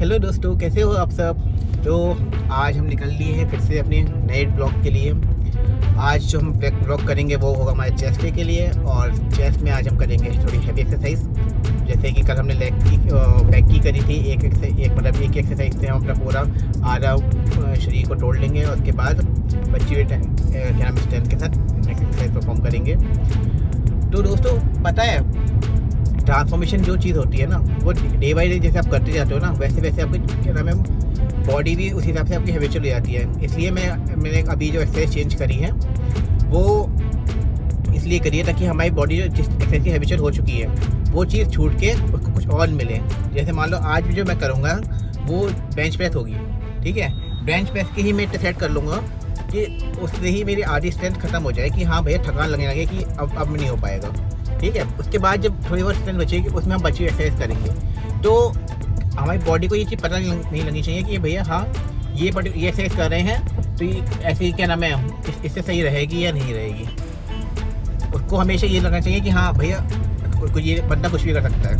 Hello दोस्तों, कैसे हो आप सब। तो आज हम निकल लिए हैं फिर से अपने नए ब्लॉग के लिए। आज जो हम ब्लॉग करेंगे वो होगा हमारे चेस्ट डे के लिए, और चेस्ट में आज हम करेंगे थोड़ी हैवी एक्सरसाइज। जैसे कि कल हमने बैक की करी थी, एक एक्सरसाइज से हम अपना पूरा आधा शरीर को तोड़ लेंगे, और उसके बाद बच्ची हुए स्ट्रेंथ के साथ एक्सरसाइज परफॉर्म करेंगे। तो दोस्तों पता है, ट्रांसफॉर्मेशन जो चीज़ होती है ना, वो डे बाई डे जैसे आप करते जाते हो ना, वैसे वैसे आपकी क्या नाम है, बॉडी भी उस हिसाब से आपकी हैबिचुअल हो जाती है। इसलिए मैंने अभी जो एक्सरसाइज चेंज करी है वो इसलिए करी है ताकि हमारी बॉडी जो जिस एक्सरसाइज की हैबिचुअल हो चुकी है वो चीज़ छूट के उसको कुछ और मिले। जैसे मान लो आज भी जो मैं करूँगा वो बेंच प्रेस होगी, ठीक है। बेंच प्रेस के ही मैं सेट कर लूँगा कि उससे ही मेरी आधी स्ट्रेंथ खत्म हो जाए कि हाँ भैया थकान लगने लगे कि अब नहीं हो पाएगा, ठीक है। उसके बाद जब थोड़ी बहुत स्ट्रेंथ बचेगी उसमें हम बची एक्सरसाइज करेंगे। तो हमारी बॉडी को ये चीज़ पता नहीं लगनी चाहिए कि भैया हाँ ये एक्सरसाइज कर रहे हैं तो ये ऐसे क्या नाम है, इससे सही रहेगी या नहीं रहेगी। उसको हमेशा ये लगना चाहिए कि हाँ भैया ये बंदा कुछ भी कर सकता है,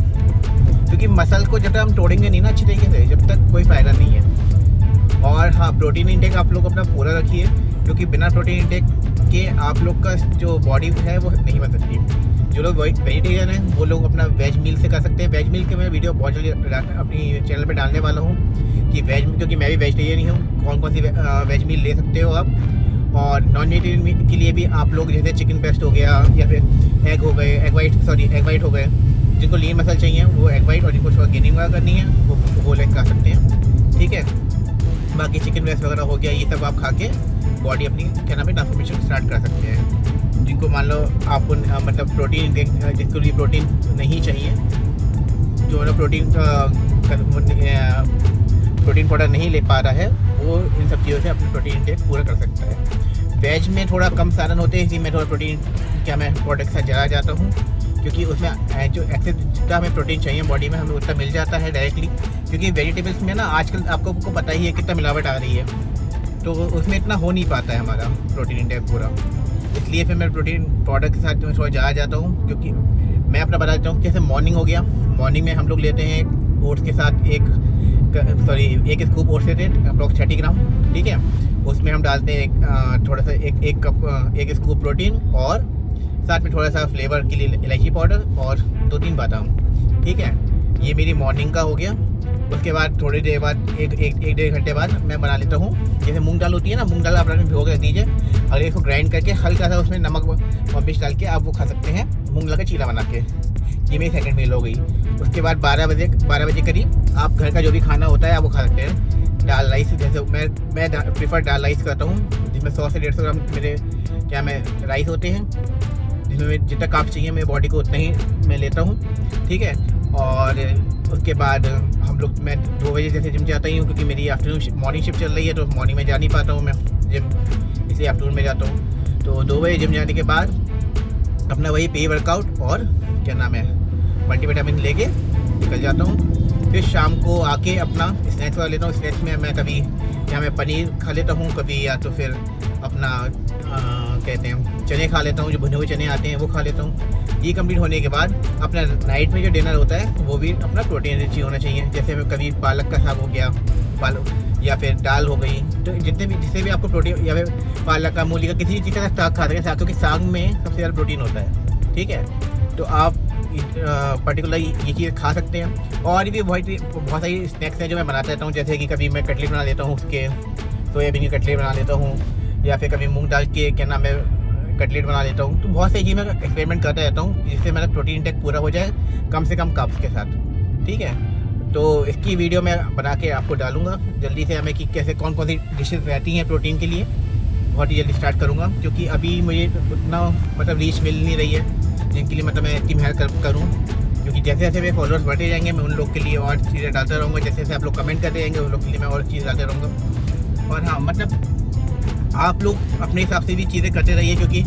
क्योंकि मसल को जब तक हम तोड़ेंगे नहीं ना अच्छी तरीके से, जब तक कोई फ़ायदा नहीं है। और हाँ, प्रोटीन इंटेक आप लोग अपना पूरा रखिए, क्योंकि बिना प्रोटीन इंटेक के आप लोग का जो बॉडी है वो नहीं बन सकती। जो लोग वेजिटेरियन हैं वो लोग अपना वेज मील से कर सकते हैं। वेज मील के मैं वीडियो बहुत जल्दी अपनी चैनल पे डालने वाला हूँ कि क्योंकि मैं भी वेजिटेरियन ही हूँ, कौन कौन सी वेज मील ले सकते हो आप। और नॉन वेजिटेरियन के लिए भी आप लोग जैसे चिकन ब्रेस्ट हो गया या फिर एग वाइट हो गए, जिनको लीन मसल चाहिए वो एग वाइट, और जिनको थोड़ा गेनिंग वगैरह करनी है वो लेग कर सकते हैं, ठीक है। बाकी चिकन ब्रेस्ट वगैरह हो गया, ये सब आप खा के बॉडी अपनी क्या नाम है ट्रांसफॉर्मेशन स्टार्ट कर सकते हैं। जिनको मान लो आपको मतलब प्रोटीन, जिसको लिए प्रोटीन नहीं चाहिए, जो ना प्रोटीन पाउडर नहीं ले पा रहा है, वो इन सब चीज़ों से अपनी प्रोटीन इंटेक पूरा कर सकता है। वेज में थोड़ा कम साधन होते हैं, इसलिए मैं थोड़ा प्रोटीन मैं प्रोडक्ट के साथ चला जाता हूँ, क्योंकि उसमें जो एक्सेस जितना हमें प्रोटीन चाहिए बॉडी में हमें उतना मिल जाता है डायरेक्टली। क्योंकि वेजिटेबल्स में ना आजकल आपको पता ही है कितना मिलावट आ रही है, तो उसमें इतना हो नहीं पाता है हमारा प्रोटीन इंटेक पूरा। इसलिए फिर मैं प्रोटीन प्रोडक्ट के साथ थोड़ा ज़्यादा जाता हूँ। क्योंकि मैं अपना बता देता हूँ, जैसे मॉर्निंग हो गया, मॉर्निंग में हम लोग लेते हैं ओट्स के साथ एक स्कूप ओट्स लेते हैं अप्रॉक्स 30 ग्राम, ठीक है। उसमें हम डालते हैं थोड़ा सा एक स्कूप प्रोटीन, और साथ में थोड़ा सा फ्लेवर के लिए इलायची पाउडर और 2-3 बादाम, ठीक है। ये मेरी मॉर्निंग का हो गया। उसके बाद थोड़ी देर बाद एक डेढ़ घंटे बाद मैं बना लेता हूँ, जैसे मूंग दाल होती है ना, मूंग दाल आप रात में भिगो के रख दीजिए, और इसको ग्राइंड करके हल्का सा उसमें नमक और मिर्च डाल के आप वो खा सकते हैं, मूंग दाल का चीला बना के। ये मेरी सेकंड मील हो गई। उसके बाद 12 बजे करीब आप घर का जो भी खाना होता है आप वो खा सकते हैं। दाल राइस, जैसे मैं प्रीफर दाल राइस करता हूँ, जिसमें 100 से 150 ग्राम मेरे राइस होते हैं, जिसमें जितना काफ चाहिए मेरी बॉडी को उतना ही मैं लेता हूँ, ठीक है। और उसके बाद मैं 2 बजे जैसे जिम जाता ही हूँ, क्योंकि मेरी मॉर्निंग शिफ्ट चल रही है, तो मॉर्निंग में जा नहीं पाता हूँ मैं जिम, इसलिए आफ्टरनून में जाता हूँ। तो 2 बजे जिम जाने के बाद अपना वही पे वर्कआउट और क्या नाम है मल्टीविटामिन लेके निकल जाता हूँ। फिर शाम को आके अपना स्नैक्स वगैरह लेता हूँ। स्नैक्स में मैं कभी मैं पनीर खा लेता हूँ, कभी या तो फिर अपना कहते हैं चने खा लेता हूँ, जो भुने हुए चने आते हैं वो खा लेता हूँ। ये कंप्लीट होने के बाद अपना नाइट में जो डिनर होता है वो भी अपना प्रोटीन रिच होना चाहिए। जैसे कभी पालक का साग हो गया, या फिर दाल हो गई, तो जिससे भी आपको प्रोटीन, या फिर पालक का, मूली का, किसी चीज़ का साग खा सकते हैं, क्योंकि साग में सबसे ज़्यादा प्रोटीन होता है, ठीक है। तो आप पर्टिकुलर ये चीज़ खा सकते हैं। और भी बहुत सारी स्नैक्स हैं जो मैं बनाता रहता हूँ, जैसे कि कभी मैं कटलेट बना लेता हूँ, उसके सोयाबीन के कटलेट बना लेता हूँ, या फिर कभी मूंग दाल के कटलेट बना लेता हूँ। तो बहुत सारी चीज़ मैं एक्सपेरिमेंट करता रहता हूँ, जिससे मेरा प्रोटीन इंटेक पूरा हो जाए कम से कम कार्ब्स के साथ, ठीक है। तो इसकी वीडियो मैं बना के आपको डालूंगा जल्दी से, हमें कि कैसे कौन कौन सी डिशेज़ रहती हैं प्रोटीन के लिए, बहुत ही जल्दी स्टार्ट करूँगा। क्योंकि अभी मुझे उतना रीच मिल नहीं रही है जिनके लिए मैं इतनी मेहनत करूँ। क्योंकि जैसे जैसे मेरे फॉलोअर्स बढ़ते जाएंगे मैं उन लोग के लिए और चीज़ें डालता रहूँगा, जैसे जैसे आप लोग कमेंट करते जाएंगे उन लोग के लिए मैं और चीज़ डालते रहूँगा। और हाँ, आप लोग अपने हिसाब से भी चीज़ें करते रहिए, क्योंकि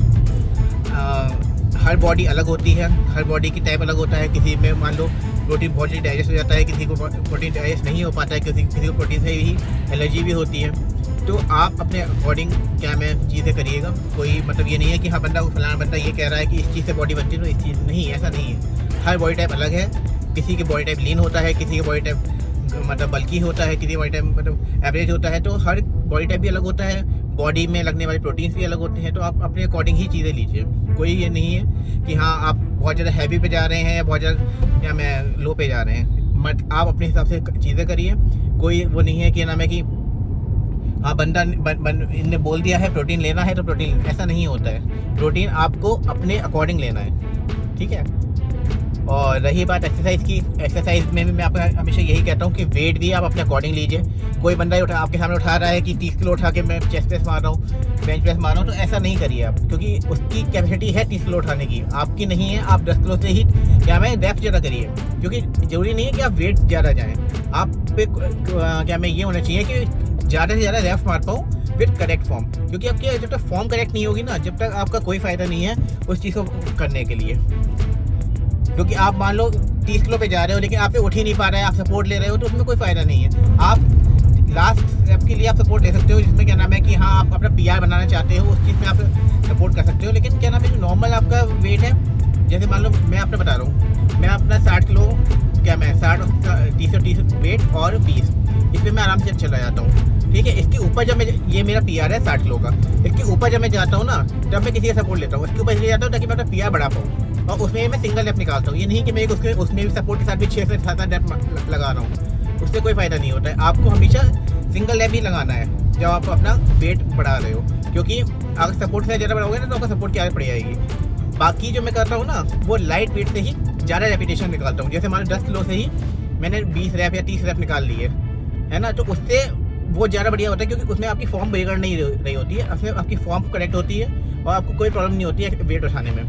हर बॉडी अलग होती है, हर बॉडी की टाइप अलग होता है। किसी में मान लो प्रोटीन बहुत जल्दी डाइजेस्ट हो जाता है, किसी को प्रोटीन डाइजेस्ट नहीं हो पाता है, किसी को प्रोटीन से ही एलर्जी भी होती है। तो आप अपने अकॉर्डिंग चीज़ें करिएगा। कोई ये नहीं है कि हाँ फलाना बंदा ये कह रहा है कि इस चीज़ से बॉडी बनती है तो इस चीज़ नहीं, ऐसा नहीं है। हर बॉडी टाइप अलग है, किसी की बॉडी टाइप लीन होता है, किसी की बॉडी टाइप मतलब बल्कि होता है, किसी बॉडी टाइप मतलब एवरेज होता है। तो हर बॉडी टाइप भी अलग होता है, बॉडी में लगने वाले प्रोटीन्स भी अलग होते हैं। तो आप अपने अकॉर्डिंग ही चीज़ें लीजिए। कोई ये नहीं है कि हाँ आप बहुत ज़्यादा हैवी पे जा रहे हैं या बहुत ज़्यादा या मैं लो पे जा रहे हैं। मत आप अपने हिसाब से चीज़ें करिए। कोई वो नहीं है कि नाम है कि हाँ बंदा इनने बोल दिया है प्रोटीन लेना है तो प्रोटीन, ऐसा नहीं होता है। प्रोटीन आपको अपने अकॉर्डिंग लेना है, ठीक है। और रही बात एक्सरसाइज की, एक्सरसाइज में भी मैं आपको हमेशा यही कहता हूँ कि वेट भी आप अपने अकॉर्डिंग लीजिए। कोई बंदा उठा आपके सामने उठा रहा है कि 30 किलो उठा के मैं चेस्ट प्रेस मार रहा हूँ, बेंच प्रेस मार रहा हूँ, तो ऐसा नहीं करिए आप, क्योंकि उसकी कैपेसिटी है 30 किलो उठाने की, आपकी नहीं है। आप 10 किलो से ही क्या मैं रैप ज़्यादा करिए, क्योंकि ज़रूरी नहीं है कि आप वेट ज़्यादा जाएँ। आप पे क्या मैं ये होना चाहिए कि ज़्यादा से ज़्यादा रैप मार पाऊँ विद करेक्ट फॉर्म, क्योंकि आपकी जब तक फॉर्म करेक्ट नहीं होगी ना, जब तक आपका कोई फ़ायदा नहीं है उस चीज़ को करने के लिए। क्योंकि आप मान लो 30 किलो पे जा रहे हो लेकिन आप पे उठ ही नहीं पा रहा है, आप सपोर्ट ले रहे हो, तो उसमें कोई फ़ायदा नहीं है। आप लास्ट स्टेप के लिए आप सपोर्ट ले सकते हो, जिसमें क्या नाम है कि हाँ आप अपना पीआर बनाना चाहते हो, उस चीज़ में आप सपोर्ट कर सकते हो। लेकिन क्या नाम है जो नॉर्मल आपका वेट है, जैसे मान लो मैं आपने बता रहा हूँ, मैं अपना 60 किलो क्या मैं 30 वेट और 20 इस पर मैं आराम से चला जाता हूँ, ठीक है। इसके ऊपर जब मैं, ये मेरा पीआर है 60 किलो का, इसके ऊपर जब मैं जाता हूँ ना तब मैं किसी का सपोर्ट लेता हूँ, इसके ऊपर इसलिए जाता हूँ ताकि मैं अपना पीआर बढ़ा पाऊँ। और उसमें मैं सिंगल रैप निकालता हूँ, ये नहीं कि मैं उसमें भी सपोर्ट के साथ भी 6 से 7 रैप लगा रहा हूँ, उससे कोई फ़ायदा नहीं होता है। आपको हमेशा सिंगल रैप ही लगाना है जब आप अपना वेट बढ़ा रहे हो, क्योंकि अगर सपोर्ट से ज़्यादा बढ़ाओगे ना तो आपका सपोर्ट की आदत पड़ जाएगी। बाकी जो मैं करता हूँ ना वो लाइट वेट से ही ज़्यादा रेपिटेशन निकालता हूँ। जैसे मान लो 10 किलो से ही मैंने 20 रैप या 30 रैप निकाल लिए है ना, तो उससे वो ज़्यादा बढ़िया होता है, क्योंकि उसमें आपकी फॉर्म बिगड़ नहीं रही होती है, उसमें आपकी फॉर्म करेक्ट होती है और आपको कोई प्रॉब्लम नहीं होती है वेट उठाने में।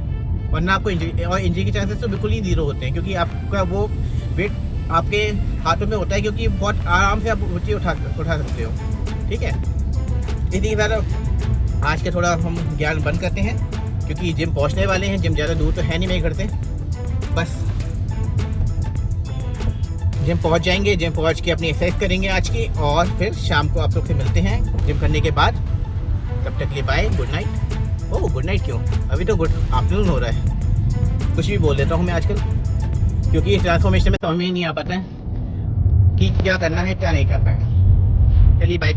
वरना आपको इंजरी, और इंजरी के चांसेस तो बिल्कुल ही जीरो होते हैं, क्योंकि आपका वो वेट आपके हाथों में होता है, क्योंकि बहुत आराम से आप ऊँची उठा सकते हो, ठीक है। इसी के साथ आज के थोड़ा हम ज्ञान बंद करते हैं, क्योंकि जिम पहुंचने वाले हैं। जिम ज़्यादा दूर तो है नहीं मेरे घर से, बस जिम पहुंच जाएंगे, जिम पहुंच के अपनी एक्सरसाइज करेंगे आज की, और फिर शाम को आप लोग से मिलते हैं जिम करने के बाद। तब तक के लिए bye, good night. Oh good night क्यों, अभी तो गुड आफ्टरनून हो रहा है। कुछ भी बोल देता हूँ मैं आजकल, क्योंकि ट्रांसफॉर्मेशन में समझ में ही नहीं आ पाता है कि क्या करना है क्या नहीं करना है। चलिए बाय।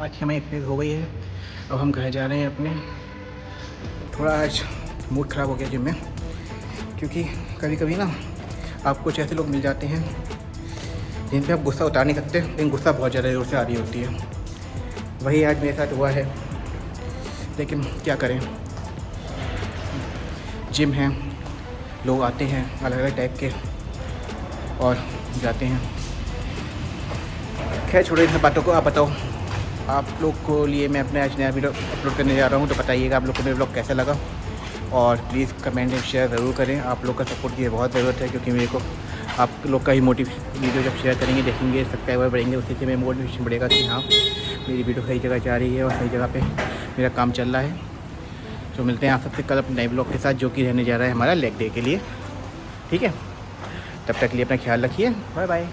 आज की हमारी एक्सरसाइज हो गई है। अब हम घर जा रहे हैं अपने। थोड़ा आज मूड ख़राब हो गया जिम में, क्योंकि कभी कभी ना आपको कुछ ऐसे लोग मिल जाते हैं जिन पे आप गुस्सा उतार नहीं सकते, लेकिन गुस्सा बहुत ज़्यादा ज़ोर से आ रही होती है। वही आज मेरे साथ हुआ है, लेकिन क्या करें, जिम है, लोग आते हैं अलग अलग टाइप के और जाते हैं। खैर छोड़ो इन सब बातों को। आप बताओ, आप लोग को लिए मैं अपने आज नया वीडियो अपलोड करने जा रहा हूँ, तो बताइएगा आप लोग को मेरा ब्लॉग कैसा लगा, और प्लीज़ कमेंट एंड शेयर ज़रूर करें। आप लोग का सपोर्ट की बहुत ज़रूरत है, क्योंकि मेरे को आप लोग का ही वीडियो जब शेयर करेंगे, देखेंगे, सब्सक्राइबर बढ़ेंगे, उसी से मेरा मोटिवेशन बढ़ेगा कि हाँ मेरी वीडियो सही जगह जा रही है और सही जगह पे मेरा काम चल रहा है। तो मिलते हैं आप सबसे कल अपने नए ब्लॉग के साथ, जो कि रहने जा रहा है हमारा लेग डे के लिए। ठीक है, तब तक के लिए अपना ख्याल रखिए। Bye bye.